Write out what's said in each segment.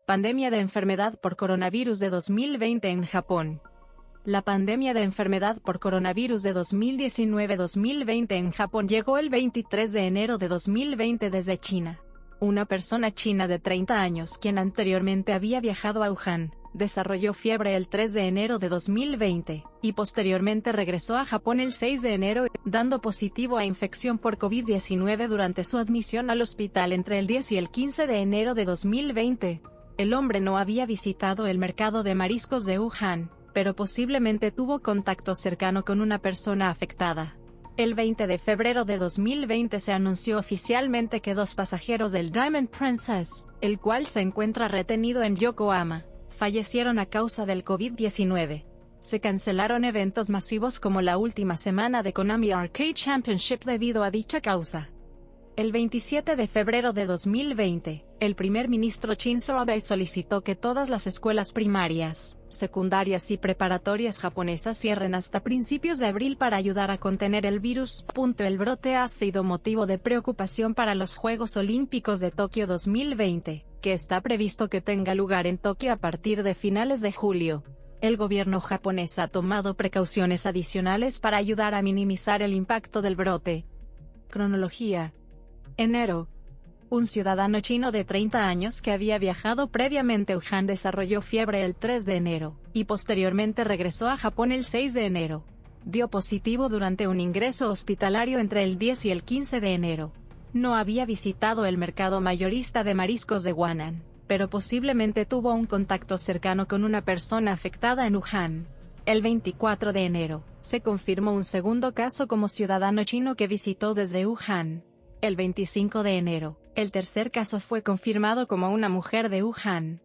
Pandemia de enfermedad por coronavirus de 2020 en Japón. La pandemia de enfermedad por coronavirus de 2019-2020 en Japón llegó el 23 de enero de 2020 desde China. Una persona china de 30 años quien anteriormente había viajado a Wuhan, desarrolló fiebre el 3 de enero de 2020, y posteriormente regresó a Japón el 6 de enero, dando positivo a infección por COVID-19 durante su admisión al hospital entre el 10 y el 15 de enero de 2020. El hombre no había visitado el mercado de mariscos de Wuhan, pero posiblemente tuvo contacto cercano con una persona afectada. El 20 de febrero de 2020 se anunció oficialmente que 2 pasajeros del Diamond Princess, el cual se encuentra retenido en Yokohama, fallecieron a causa del COVID-19. Se cancelaron eventos masivos como la última semana de Konami Arcade Championship debido a dicha causa. El 27 de febrero de 2020, el primer ministro Shinzo Abe solicitó que todas las escuelas primarias, secundarias y preparatorias japonesas cierren hasta principios de abril para ayudar a contener el virus. El brote ha sido motivo de preocupación para los Juegos Olímpicos de Tokio 2020, que está previsto que tenga lugar en Tokio a partir de finales de julio. El gobierno japonés ha tomado precauciones adicionales para ayudar a minimizar el impacto del brote. Cronología. Enero. Un ciudadano chino de 30 años que había viajado previamente a Wuhan desarrolló fiebre el 3 de enero, y posteriormente regresó a Japón el 6 de enero. Dio positivo durante un ingreso hospitalario entre el 10 y el 15 de enero. No había visitado el mercado mayorista de mariscos de Wannan, pero posiblemente tuvo un contacto cercano con una persona afectada en Wuhan. El 24 de enero, se confirmó un segundo caso como ciudadano chino que visitó desde Wuhan. El 25 de enero, el tercer caso fue confirmado como una mujer de Wuhan.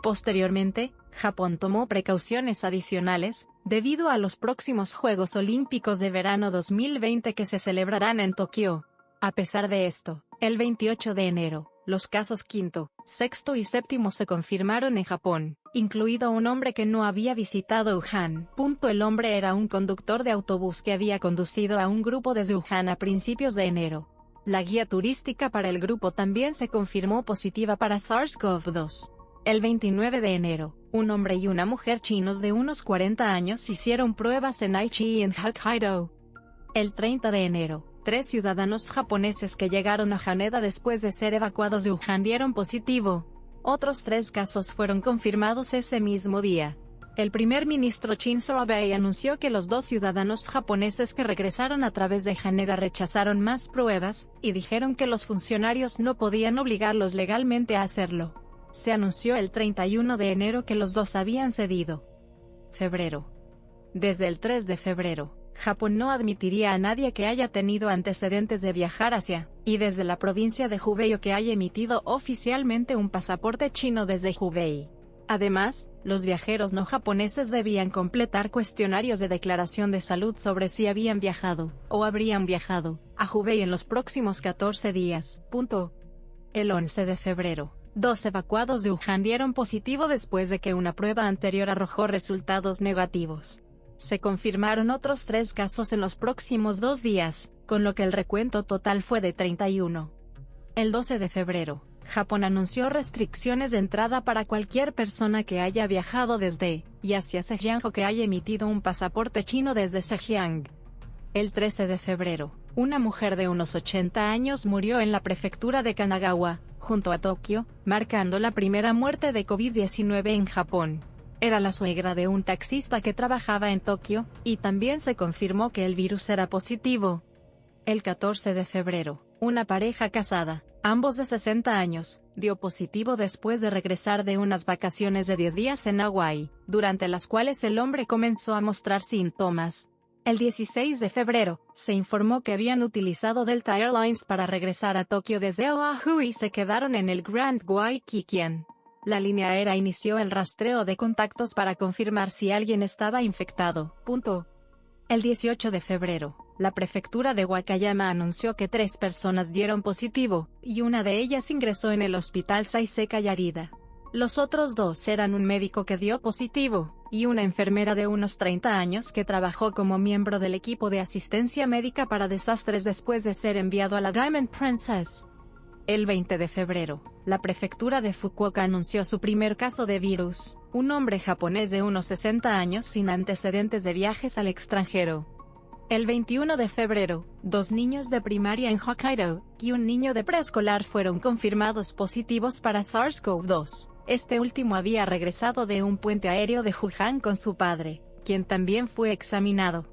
Posteriormente, Japón tomó precauciones adicionales, debido a los próximos Juegos Olímpicos de verano 2020 que se celebrarán en Tokio. A pesar de esto, el 28 de enero, los casos quinto, sexto y séptimo se confirmaron en Japón, incluido un hombre que no había visitado Wuhan. El hombre era un conductor de autobús que había conducido a un grupo desde Wuhan a principios de enero. La guía turística para el grupo también se confirmó positiva para SARS-CoV-2. El 29 de enero, un hombre y una mujer chinos de unos 40 años hicieron pruebas en Aichi y en Hokkaido. El 30 de enero, 3 ciudadanos japoneses que llegaron a Haneda después de ser evacuados de Wuhan dieron positivo. Otros 3 casos fueron confirmados ese mismo día. El primer ministro Shinzo Abe anunció que los 2 ciudadanos japoneses que regresaron a través de Haneda rechazaron más pruebas, y dijeron que los funcionarios no podían obligarlos legalmente a hacerlo. Se anunció el 31 de enero que los 2 habían cedido. Febrero. Desde el 3 de febrero, Japón no admitiría a nadie que haya tenido antecedentes de viajar hacia, y desde la provincia de Hubei o que haya emitido oficialmente un pasaporte chino desde Hubei. Además, los viajeros no japoneses debían completar cuestionarios de declaración de salud sobre si habían viajado, o habrían viajado, a Hubei en los próximos 14 días. El 11 de febrero, 2 evacuados de Wuhan dieron positivo después de que una prueba anterior arrojó resultados negativos. Se confirmaron otros 3 casos en los próximos 2 días, con lo que el recuento total fue de 31. El 12 de febrero, Japón anunció restricciones de entrada para cualquier persona que haya viajado desde y hacia Zhejiang o que haya emitido un pasaporte chino desde Zhejiang. El 13 de febrero, una mujer de unos 80 años murió en la prefectura de Kanagawa, junto a Tokio, marcando la primera muerte de COVID-19 en Japón. Era la suegra de un taxista que trabajaba en Tokio, y también se confirmó que el virus era positivo. El 14 de febrero, una pareja casada, ambos de 60 años, dio positivo después de regresar de unas vacaciones de 10 días en Hawái, durante las cuales el hombre comenzó a mostrar síntomas. El 16 de febrero, se informó que habían utilizado Delta Airlines para regresar a Tokio desde Oahu y se quedaron en el Grand Waikiki. La línea aérea inició el rastreo de contactos para confirmar si alguien estaba infectado. El 18 de febrero, la prefectura de Wakayama anunció que 3 personas dieron positivo, y una de ellas ingresó en el hospital Saiseikai Yarida. Los otros 2 eran un médico que dio positivo, y una enfermera de unos 30 años que trabajó como miembro del equipo de asistencia médica para desastres después de ser enviado a la Diamond Princess. El 20 de febrero, la prefectura de Fukuoka anunció su primer caso de virus, un hombre japonés de unos 60 años sin antecedentes de viajes al extranjero. El 21 de febrero, 2 niños de primaria en Hokkaido y un niño de preescolar fueron confirmados positivos para SARS-CoV-2. Este último había regresado de un puente aéreo de Wuhan con su padre, quien también fue examinado.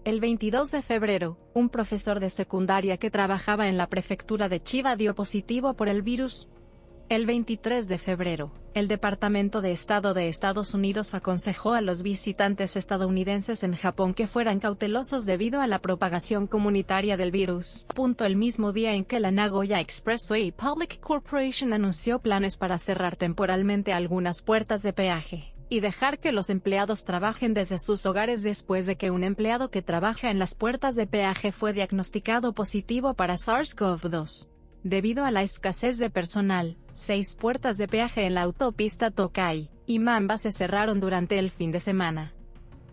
El 22 de febrero, un profesor de secundaria que trabajaba en la prefectura de Chiba dio positivo por el virus. El 23 de febrero, el Departamento de Estado de Estados Unidos aconsejó a los visitantes estadounidenses en Japón que fueran cautelosos debido a la propagación comunitaria del virus. El mismo día en que la Nagoya Expressway Public Corporation anunció planes para cerrar temporalmente algunas puertas de peaje y dejar que los empleados trabajen desde sus hogares después de que un empleado que trabaja en las puertas de peaje fue diagnosticado positivo para SARS-CoV-2. Debido a la escasez de personal, 6 puertas de peaje en la autopista Tokai y Mamba se cerraron durante el fin de semana.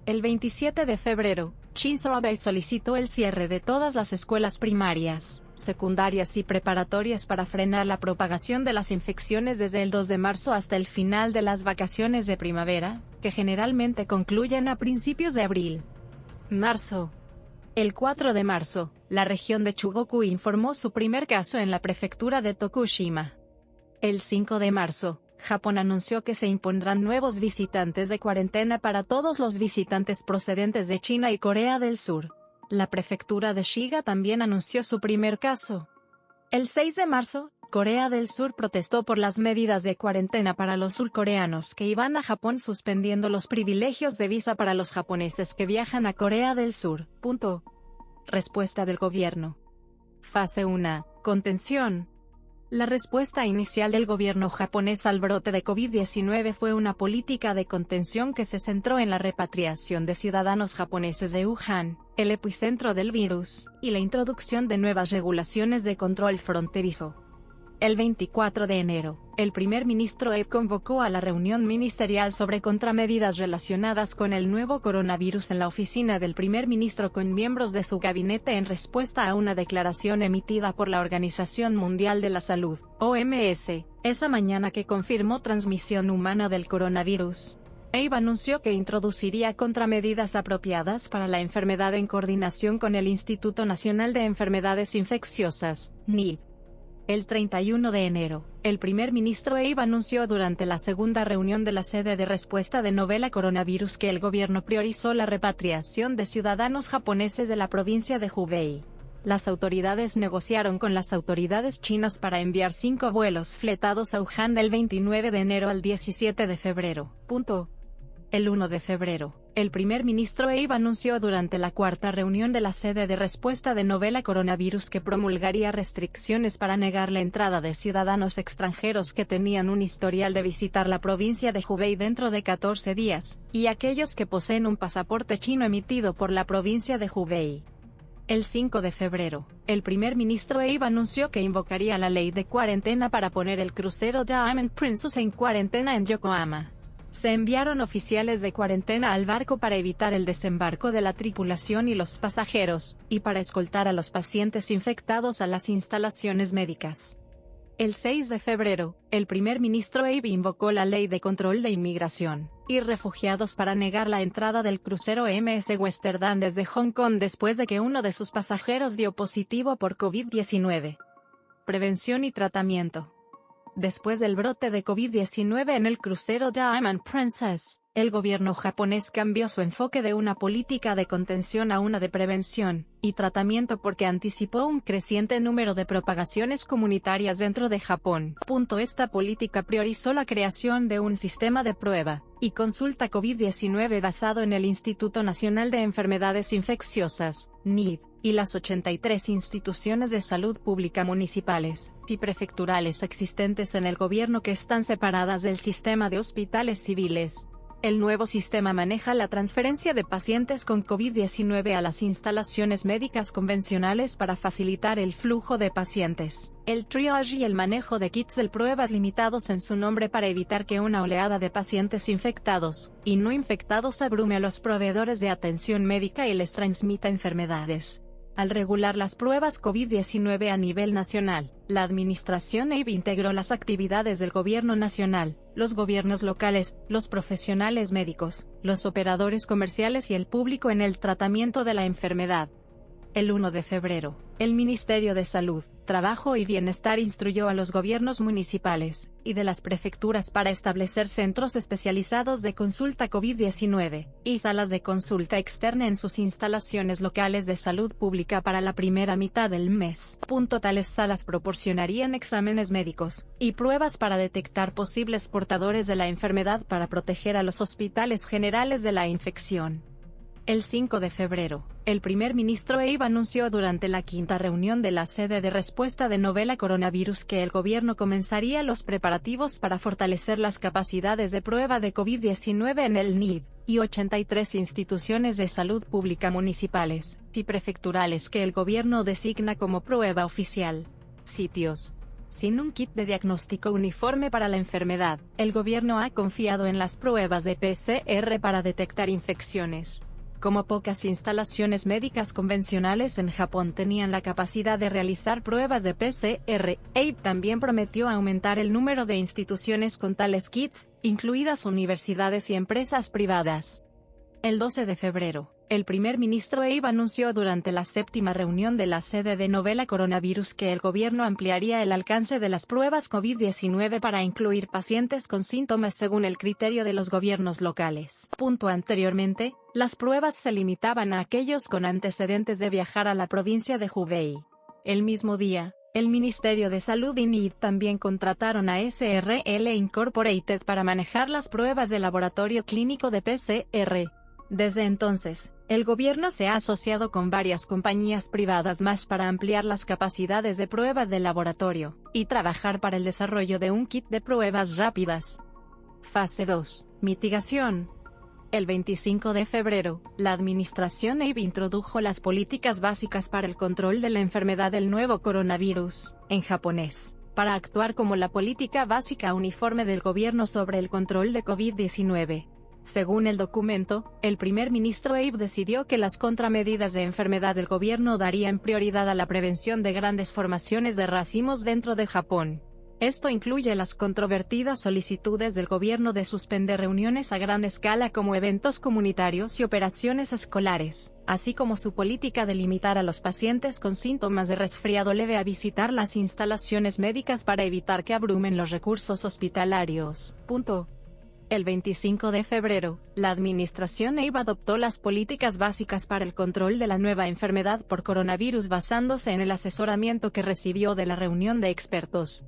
El 27 de febrero, Shinzo Abe solicitó el cierre de todas las escuelas primarias, secundarias y preparatorias para frenar la propagación de las infecciones desde el 2 de marzo hasta el final de las vacaciones de primavera, que generalmente concluyen a principios de abril. Marzo. El 4 de marzo, la región de Chugoku informó su primer caso en la prefectura de Tokushima. El 5 de marzo, Japón anunció que se impondrán nuevos visitantes de cuarentena para todos los visitantes procedentes de China y Corea del Sur. La prefectura de Shiga también anunció su primer caso. El 6 de marzo, Corea del Sur protestó por las medidas de cuarentena para los surcoreanos que iban a Japón, suspendiendo los privilegios de visa para los japoneses que viajan a Corea del Sur. Respuesta del gobierno. Fase 1. Contención. La respuesta inicial del gobierno japonés al brote de COVID-19 fue una política de contención que se centró en la repatriación de ciudadanos japoneses de Wuhan, el epicentro del virus, y la introducción de nuevas regulaciones de control fronterizo. El 24 de enero, el primer ministro Abe convocó a la reunión ministerial sobre contramedidas relacionadas con el nuevo coronavirus en la oficina del primer ministro con miembros de su gabinete en respuesta a una declaración emitida por la Organización Mundial de la Salud, OMS, esa mañana que confirmó transmisión humana del coronavirus. Abe anunció que introduciría contramedidas apropiadas para la enfermedad en coordinación con el Instituto Nacional de Enfermedades Infecciosas, NID. El 31 de enero, el primer ministro Abe anunció durante la segunda reunión de la sede de respuesta de novela coronavirus que el gobierno priorizó la repatriación de ciudadanos japoneses de la provincia de Hubei. Las autoridades negociaron con las autoridades chinas para enviar 5 vuelos fletados a Wuhan del 29 de enero al 17 de febrero. El 1 de febrero, el primer ministro Abe anunció durante la cuarta reunión de la sede de respuesta de novela coronavirus que promulgaría restricciones para negar la entrada de ciudadanos extranjeros que tenían un historial de visitar la provincia de Hubei dentro de 14 días, y aquellos que poseen un pasaporte chino emitido por la provincia de Hubei. El 5 de febrero, el primer ministro Abe anunció que invocaría la ley de cuarentena para poner el crucero Diamond Princess en cuarentena en Yokohama. Se enviaron oficiales de cuarentena al barco para evitar el desembarco de la tripulación y los pasajeros, y para escoltar a los pacientes infectados a las instalaciones médicas. El 6 de febrero, el primer ministro Abe invocó la Ley de Control de Inmigración y Refugiados para negar la entrada del crucero MS Westerdam desde Hong Kong después de que uno de sus pasajeros dio positivo por COVID-19. Prevención y tratamiento. Después del brote de COVID-19 en el crucero Diamond Princess, el gobierno japonés cambió su enfoque de una política de contención a una de prevención y tratamiento porque anticipó un creciente número de propagaciones comunitarias dentro de Japón. Esta política priorizó la creación de un sistema de prueba y consulta COVID-19 basado en el Instituto Nacional de Enfermedades Infecciosas, NID, y las 83 instituciones de salud pública municipales y prefecturales existentes en el gobierno que están separadas del sistema de hospitales civiles. El nuevo sistema maneja la transferencia de pacientes con COVID-19 a las instalaciones médicas convencionales para facilitar el flujo de pacientes, el triage y el manejo de kits de pruebas limitados en su nombre para evitar que una oleada de pacientes infectados y no infectados abrume a los proveedores de atención médica y les transmita enfermedades. Al regular las pruebas COVID-19 a nivel nacional, la administración EIB integró las actividades del gobierno nacional, los gobiernos locales, los profesionales médicos, los operadores comerciales y el público en el tratamiento de la enfermedad. El 1 de febrero, el Ministerio de Salud, Trabajo y Bienestar instruyó a los gobiernos municipales y de las prefecturas para establecer centros especializados de consulta COVID-19 y salas de consulta externa en sus instalaciones locales de salud pública para la primera mitad del mes. Tales salas proporcionarían exámenes médicos y pruebas para detectar posibles portadores de la enfermedad para proteger a los hospitales generales de la infección. El 5 de febrero, el primer ministro EIB anunció durante la quinta reunión de la sede de respuesta de novela coronavirus que el gobierno comenzaría los preparativos para fortalecer las capacidades de prueba de COVID-19 en el NID y 83 instituciones de salud pública municipales y prefecturales que el gobierno designa como prueba oficial. Sitios. Sin un kit de diagnóstico uniforme para la enfermedad, el gobierno ha confiado en las pruebas de PCR para detectar infecciones. Como pocas instalaciones médicas convencionales en Japón tenían la capacidad de realizar pruebas de PCR, EIB también prometió aumentar el número de instituciones con tales kits, incluidas universidades y empresas privadas. El 12 de febrero, el primer ministro EIB anunció durante la séptima reunión de la sede de novela coronavirus que el gobierno ampliaría el alcance de las pruebas COVID-19 para incluir pacientes con síntomas según el criterio de los gobiernos locales. Anteriormente, las pruebas se limitaban a aquellos con antecedentes de viajar a la provincia de Hubei. El mismo día, el Ministerio de Salud y NID también contrataron a SRL Incorporated para manejar las pruebas de laboratorio clínico de PCR. Desde entonces, el gobierno se ha asociado con varias compañías privadas más para ampliar las capacidades de pruebas de laboratorio y trabajar para el desarrollo de un kit de pruebas rápidas. Fase 2. Mitigación. El 25 de febrero, la administración EIB introdujo las políticas básicas para el control de la enfermedad del nuevo coronavirus, en japonés, para actuar como la política básica uniforme del gobierno sobre el control de COVID-19. Según el documento, el primer ministro EIB decidió que las contramedidas de enfermedad del gobierno darían prioridad a la prevención de grandes formaciones de racimos dentro de Japón. Esto incluye las controvertidas solicitudes del gobierno de suspender reuniones a gran escala como eventos comunitarios y operaciones escolares, así como su política de limitar a los pacientes con síntomas de resfriado leve a visitar las instalaciones médicas para evitar que abrumen los recursos hospitalarios. El 25 de febrero, la administración EIB adoptó las políticas básicas para el control de la nueva enfermedad por coronavirus basándose en el asesoramiento que recibió de la reunión de expertos.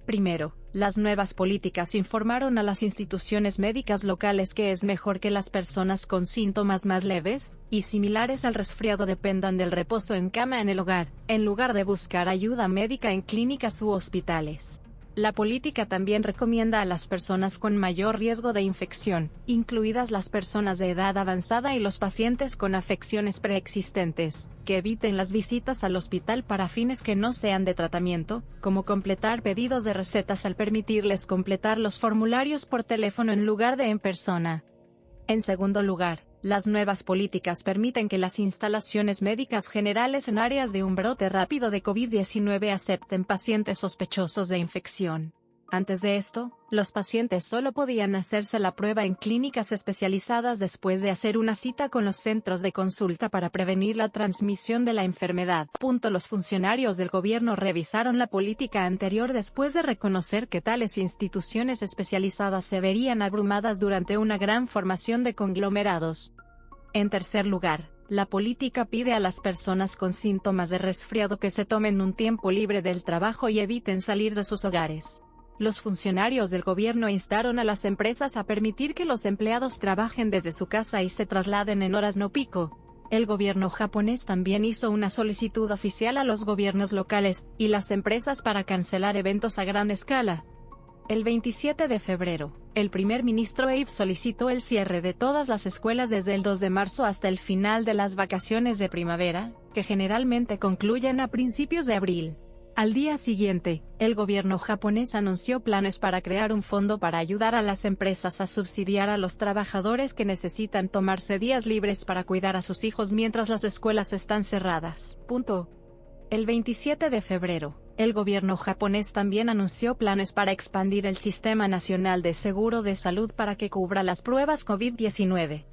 Primero, las nuevas políticas informaron a las instituciones médicas locales que es mejor que las personas con síntomas más leves y similares al resfriado dependan del reposo en cama en el hogar, en lugar de buscar ayuda médica en clínicas u hospitales. La política también recomienda a las personas con mayor riesgo de infección, incluidas las personas de edad avanzada y los pacientes con afecciones preexistentes, que eviten las visitas al hospital para fines que no sean de tratamiento, como completar pedidos de recetas al permitirles completar los formularios por teléfono en lugar de en persona. En segundo lugar, las nuevas políticas permiten que las instalaciones médicas generales en áreas de un brote rápido de COVID-19 acepten pacientes sospechosos de infección. Antes de esto, los pacientes solo podían hacerse la prueba en clínicas especializadas después de hacer una cita con los centros de consulta para prevenir la transmisión de la enfermedad. Los funcionarios del gobierno revisaron la política anterior después de reconocer que tales instituciones especializadas se verían abrumadas durante una gran formación de conglomerados. En tercer lugar, la política pide a las personas con síntomas de resfriado que se tomen un tiempo libre del trabajo y eviten salir de sus hogares. Los funcionarios del gobierno instaron a las empresas a permitir que los empleados trabajen desde su casa y se trasladen en horas no pico. El gobierno japonés también hizo una solicitud oficial a los gobiernos locales y las empresas para cancelar eventos a gran escala. El 27 de febrero, el primer ministro EIB solicitó el cierre de todas las escuelas desde el 2 de marzo hasta el final de las vacaciones de primavera, que generalmente concluyen a principios de abril. Al día siguiente, el gobierno japonés anunció planes para crear un fondo para ayudar a las empresas a subsidiar a los trabajadores que necesitan tomarse días libres para cuidar a sus hijos mientras las escuelas están cerradas. El 27 de febrero, el gobierno japonés también anunció planes para expandir el Sistema Nacional de Seguro de Salud para que cubra las pruebas COVID-19.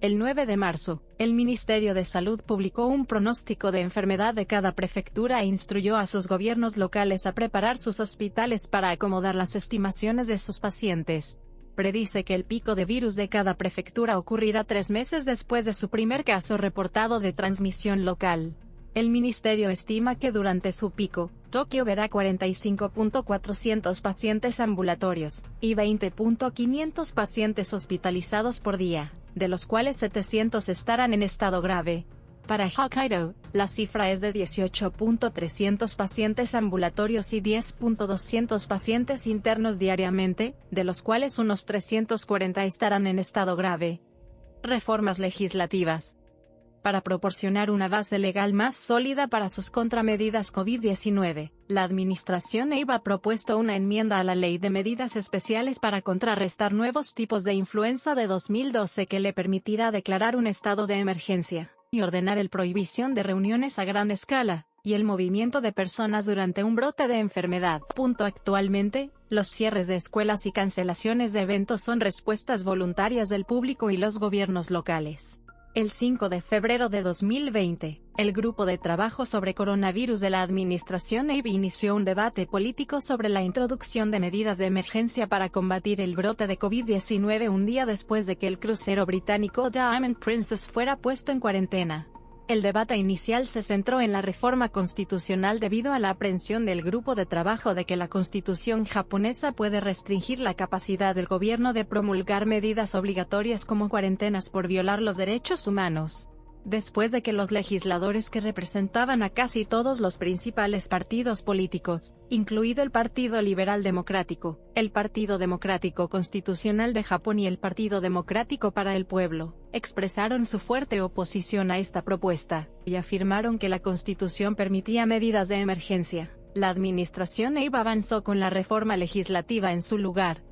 El 9 de marzo, el Ministerio de Salud publicó un pronóstico de enfermedad de cada prefectura e instruyó a sus gobiernos locales a preparar sus hospitales para acomodar las estimaciones de sus pacientes. Predice que el pico de virus de cada prefectura ocurrirá 3 meses después de su primer caso reportado de transmisión local. El ministerio estima que durante su pico, Tokio verá 45.400 pacientes ambulatorios y 20.500 pacientes hospitalizados por día, de los cuales 700 estarán en estado grave. Para Hokkaido, la cifra es de 18.300 pacientes ambulatorios y 10.200 pacientes internos diariamente, de los cuales unos 340 estarán en estado grave. Reformas legislativas. Para proporcionar una base legal más sólida para sus contramedidas COVID-19, la administración Abe ha propuesto una enmienda a la Ley de Medidas Especiales para contrarrestar nuevos tipos de influenza de 2012 que le permitirá declarar un estado de emergencia y ordenar la prohibición de reuniones a gran escala y el movimiento de personas durante un brote de enfermedad. Actualmente, los cierres de escuelas y cancelaciones de eventos son respuestas voluntarias del público y los gobiernos locales. El 5 de febrero de 2020, el Grupo de Trabajo sobre Coronavirus de la Administración Abe inició un debate político sobre la introducción de medidas de emergencia para combatir el brote de COVID-19 un día después de que el crucero británico Diamond Princess fuera puesto en cuarentena. El debate inicial se centró en la reforma constitucional debido a la aprehensión del grupo de trabajo de que la constitución japonesa puede restringir la capacidad del gobierno de promulgar medidas obligatorias como cuarentenas por violar los derechos humanos. Después de que los legisladores que representaban a casi todos los principales partidos políticos, incluido el Partido Liberal Democrático, el Partido Democrático Constitucional de Japón y el Partido Democrático para el Pueblo, expresaron su fuerte oposición a esta propuesta, y afirmaron que la Constitución permitía medidas de emergencia, la administración Abe avanzó con la reforma legislativa en su lugar.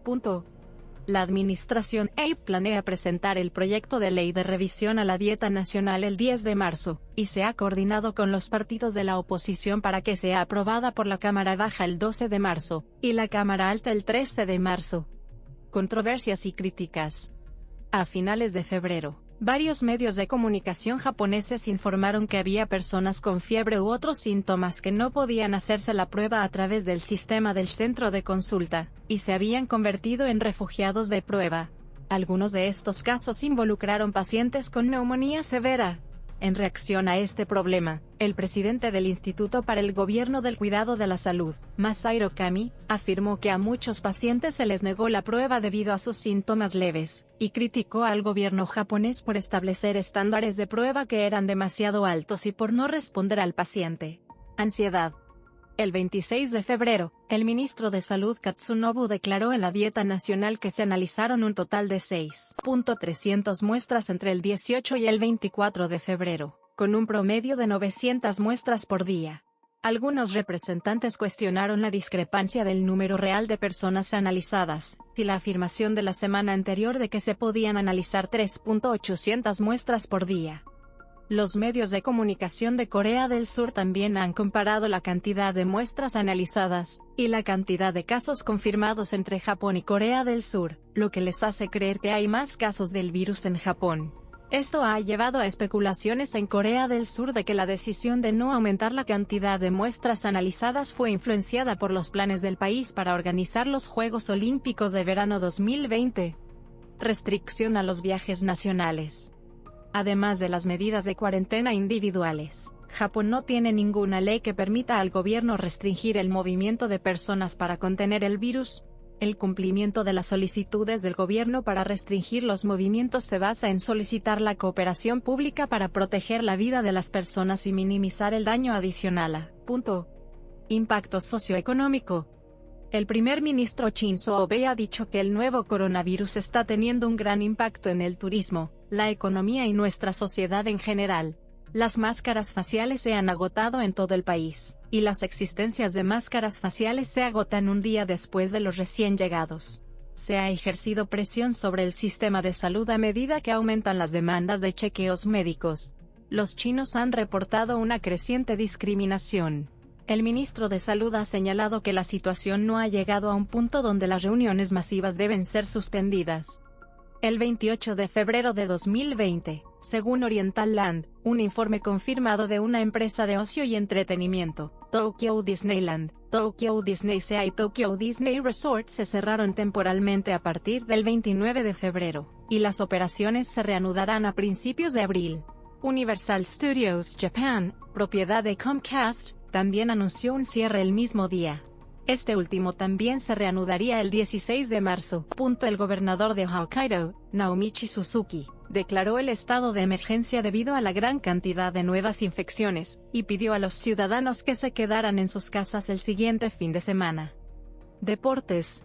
La administración Abe planea presentar el proyecto de ley de revisión a la dieta nacional el 10 de marzo, y se ha coordinado con los partidos de la oposición para que sea aprobada por la Cámara Baja el 12 de marzo, y la Cámara Alta el 13 de marzo. Controversias y críticas. A finales de febrero, varios medios de comunicación japoneses informaron que había personas con fiebre u otros síntomas que no podían hacerse la prueba a través del sistema del centro de consulta, y se habían convertido en refugiados de prueba. Algunos de estos casos involucraron pacientes con neumonía severa. En reacción a este problema, el presidente del Instituto para el Gobierno del Cuidado de la Salud, Masahiro Kami, afirmó que a muchos pacientes se les negó la prueba debido a sus síntomas leves, y criticó al gobierno japonés por establecer estándares de prueba que eran demasiado altos y por no responder al paciente. Ansiedad. El 26 de febrero, el ministro de Salud Katsunobu declaró en la dieta nacional que se analizaron un total de 6.300 muestras entre el 18 y el 24 de febrero, con un promedio de 900 muestras por día. Algunos representantes cuestionaron la discrepancia del número real de personas analizadas, y la afirmación de la semana anterior de que se podían analizar 3.800 muestras por día. Los medios de comunicación de Corea del Sur también han comparado la cantidad de muestras analizadas, y la cantidad de casos confirmados entre Japón y Corea del Sur, lo que les hace creer que hay más casos del virus en Japón. Esto ha llevado a especulaciones en Corea del Sur de que la decisión de no aumentar la cantidad de muestras analizadas fue influenciada por los planes del país para organizar los Juegos Olímpicos de verano 2020. Restricción a los viajes nacionales. Además de las medidas de cuarentena individuales, Japón no tiene ninguna ley que permita al gobierno restringir el movimiento de personas para contener el virus. El cumplimiento de las solicitudes del gobierno para restringir los movimientos se basa en solicitar la cooperación pública para proteger la vida de las personas y minimizar el daño adicional. Impacto socioeconómico. El primer ministro Shinzo Abe ha dicho que el nuevo coronavirus está teniendo un gran impacto en el turismo, la economía y nuestra sociedad en general. Las máscaras faciales se han agotado en todo el país, y las existencias de máscaras faciales se agotan un día después de los recién llegados. Se ha ejercido presión sobre el sistema de salud a medida que aumentan las demandas de chequeos médicos. Los chinos han reportado una creciente discriminación. El ministro de Salud ha señalado que la situación no ha llegado a un punto donde las reuniones masivas deben ser suspendidas. El 28 de febrero de 2020, según Oriental Land, un informe confirmado de una empresa de ocio y entretenimiento, Tokyo Disneyland, Tokyo Disney Sea y Tokyo Disney Resort se cerraron temporalmente a partir del 29 de febrero, y las operaciones se reanudarán a principios de abril. Universal Studios Japan, propiedad de Comcast, también anunció un cierre el mismo día. Este último también se reanudaría el 16 de marzo. El gobernador de Hokkaido, Naomichi Suzuki, declaró el estado de emergencia debido a la gran cantidad de nuevas infecciones, y pidió a los ciudadanos que se quedaran en sus casas el siguiente fin de semana. Deportes.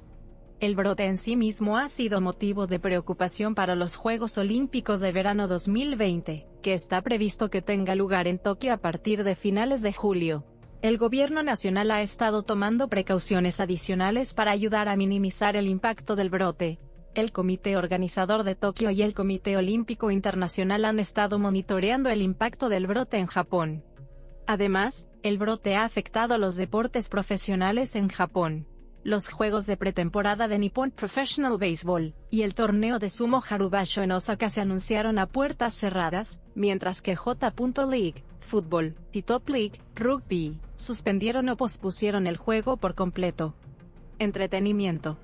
El brote en sí mismo ha sido motivo de preocupación para los Juegos Olímpicos de Verano 2020, que está previsto que tenga lugar en Tokio a partir de finales de julio. El gobierno nacional ha estado tomando precauciones adicionales para ayudar a minimizar el impacto del brote. El comité organizador de Tokio y el Comité Olímpico Internacional han estado monitoreando el impacto del brote en Japón. Además, el brote ha afectado a los deportes profesionales en Japón. Los juegos de pretemporada de Nippon Professional Baseball y el torneo de Sumo Harubasho en Osaka se anunciaron a puertas cerradas, mientras que J. League, Fútbol, y Top League, Rugby, suspendieron o pospusieron el juego por completo. Entretenimiento.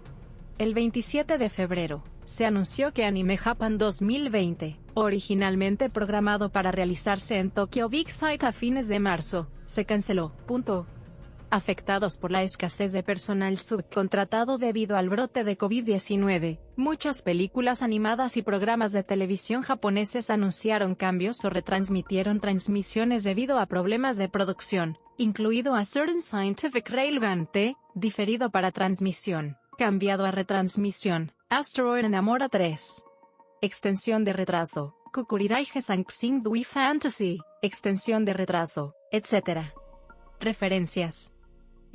El 27 de febrero, se anunció que Anime Japan 2020, originalmente programado para realizarse en Tokyo Big Sight a fines de marzo, se canceló. Afectados por la escasez de personal subcontratado debido al brote de COVID-19, muchas películas animadas y programas de televisión japoneses anunciaron cambios o retransmitieron transmisiones debido a problemas de producción, incluido a Certain Scientific Railgun T, diferido para transmisión, cambiado a retransmisión, Asteroid Enamora 3. Extensión de retraso, Kukurirai Sanxing Dui Fantasy, extensión de retraso, etc. Referencias.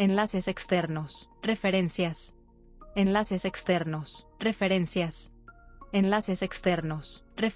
Enlaces externos, referencias. Enlaces externos, referencias. Enlaces externos, referencias.